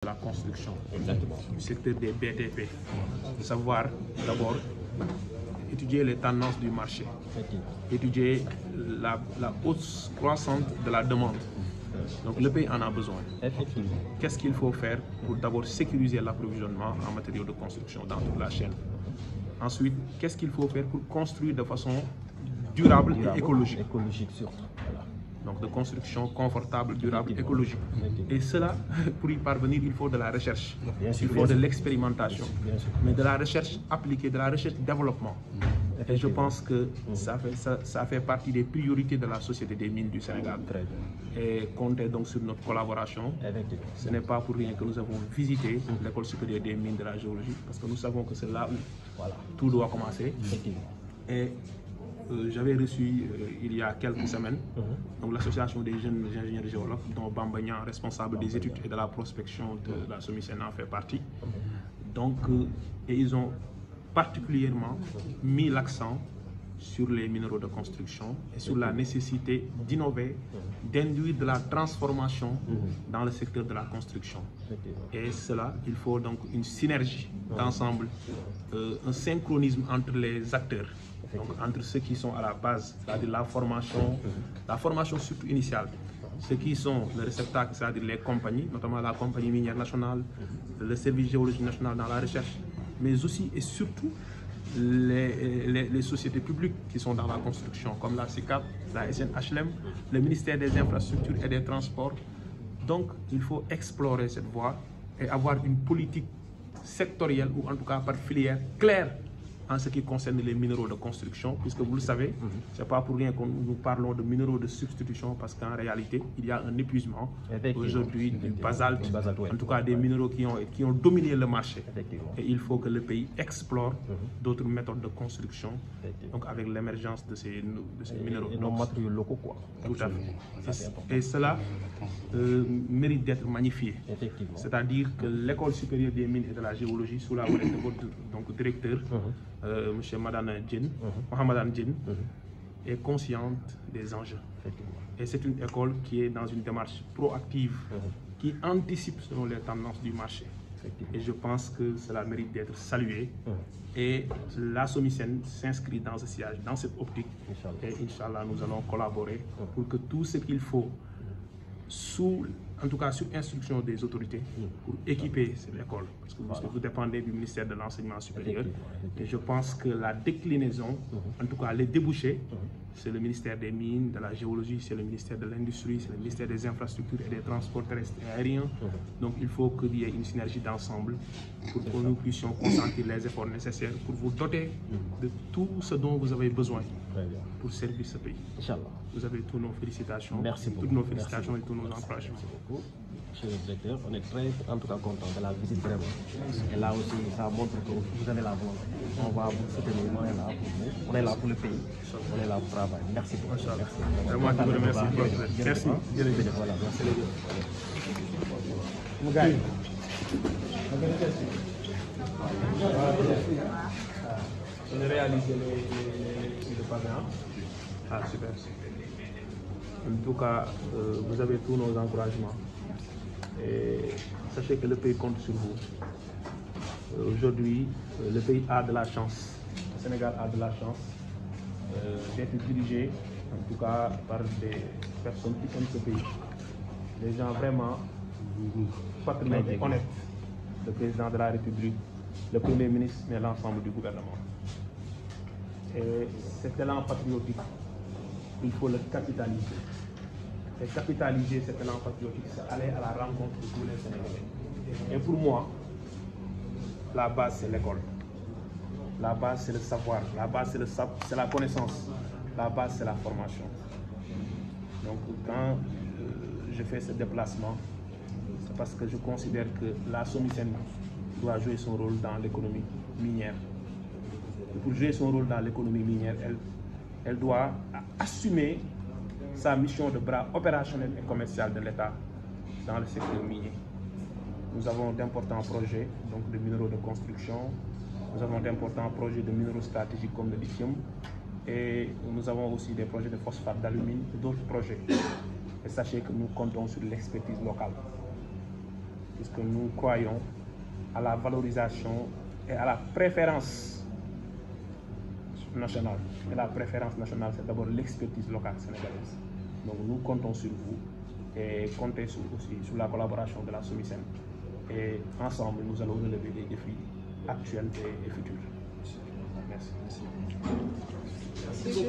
de la construction, Exactement. du secteur des BTP, de savoir d'abord étudier les tendances du marché, étudier la hausse croissante de la demande. Donc le pays en a besoin. Effectivement. Qu'est-ce qu'il faut faire pour d'abord sécuriser l'approvisionnement en matériaux de construction dans toute la chaîne? Ensuite, qu'est-ce qu'il faut faire pour construire de façon durable et écologique? Écologique surtout. Voilà. Donc de construction confortable, durable, écologique. Et cela, pour y parvenir, il faut de la recherche, il faut de l'expérimentation, mais de la recherche appliquée, de la recherche développement. Et je pense que ça fait partie des priorités de la Société des mines du Sénégal. Très bien. Et compter donc sur notre collaboration. Ce n'est pas pour rien que nous avons visité l'École supérieure des mines de la géologie, parce que nous savons que c'est là où tout doit commencer. Et j'avais reçu il y a quelques semaines l'association des jeunes ingénieurs géologues, dont Bamba Niang, responsable des études et de la prospection de la SOMISEN, en fait partie. Donc, et ils ont particulièrement mis l'accent sur les minéraux de construction et sur la nécessité d'innover, d'induire de la transformation dans le secteur de la construction. Et cela, il faut donc une synergie d'ensemble, un synchronisme entre les acteurs. Donc, entre ceux qui sont à la base, c'est-à-dire la formation surtout initiale, ceux qui sont le réceptacle, c'est-à-dire les compagnies, notamment la compagnie minière nationale, le service géologique national dans la recherche, mais aussi et surtout les sociétés publiques qui sont dans la construction, comme la SICAP, la SNHLM, le ministère des Infrastructures et des Transports. Donc, il faut explorer cette voie et avoir une politique sectorielle, ou en tout cas par filière, claire en ce qui concerne les minéraux de construction, puisque vous le savez, ce n'est pas pour rien que nous parlons de minéraux de substitution, parce qu'en réalité, il y a un épuisement aujourd'hui du basalte, en tout cas des minéraux qui ont dominé le marché. Et il faut que le pays explore d'autres méthodes de construction, donc avec l'émergence de ces minéraux. Et nos matériaux locaux, quoi. Tout à fait. Et cela mérite d'être magnifié. C'est-à-dire que l'École supérieure des mines et de la géologie, sous la houlette de votre directeur, M. Mohamed Djinn, est consciente des enjeux. Et c'est une école qui est dans une démarche proactive, qui anticipe selon les tendances du marché. Et je pense que cela mérite d'être salué. Et la SOMISEN s'inscrit dans ce siège, dans cette optique. Et Inch'Allah, nous allons collaborer pour que tout ce qu'il faut, en tout cas sur instruction des autorités, pour équiper cette école. Parce que vous dépendez du ministère de l'Enseignement supérieur. Et je pense que la déclinaison, en tout cas les débouchés, c'est le ministère des Mines, de la Géologie, c'est le ministère de l'Industrie, c'est le ministère des Infrastructures et des Transports terrestres et aériens. Donc il faut qu'il y ait une synergie d'ensemble pour que nous puissions consentir les efforts nécessaires pour vous doter de tout ce dont vous avez besoin pour servir ce pays. Vous avez toutes nos félicitations, toutes nos félicitations et tous nos encouragements. Monsieur le directeur, on est très, en tout cas, content de la visite vraiment. Et là aussi, ça montre que vous avez la volonté. On va vous soutenir, on est là pour vous, on est là pour le pays, on est là pour travailler. Merci beaucoup. Merci. Moi, je vous remercie. Merci. Voilà, merci. On a réalisé les pavillons. Ah, super. En tout cas, vous avez tous nos encouragements. Et sachez que le pays compte sur vous. Aujourd'hui, le pays a de la chance. Le Sénégal a de la chance d'être dirigé, en tout cas, par des personnes qui aiment ce pays. Des gens vraiment patriotes et honnêtes. Le président de la République, le Premier ministre, mais l'ensemble du gouvernement. Et cet élan patriotique, il faut le capitaliser. Et capitaliser cet élan patriotique, c'est aller à la rencontre de tous les Sénégalais. Et pour moi, la base, c'est l'école. La base, c'est le savoir. La base, c'est la connaissance. La base, c'est la formation. Donc, quand je fais ce déplacement, c'est parce que je considère que la SOMISEN doit jouer son rôle dans l'économie minière. Et pour jouer son rôle dans l'économie minière, elle doit assumer sa mission de bras opérationnel et commercial de l'État dans le secteur minier. Nous avons d'importants projets donc de minéraux de construction, nous avons d'importants projets de minéraux stratégiques comme le lithium, et nous avons aussi des projets de phosphate d'alumine et d'autres projets. Et sachez que nous comptons sur l'expertise locale. puisque nous croyons à la valorisation et à la préférence nationale. Et la préférence nationale, c'est d'abord l'expertise locale sénégalaise. Donc nous comptons sur vous et comptez aussi sur la collaboration de la SOMISEN. Et ensemble, nous allons relever des défis actuels et futurs. Merci. Merci.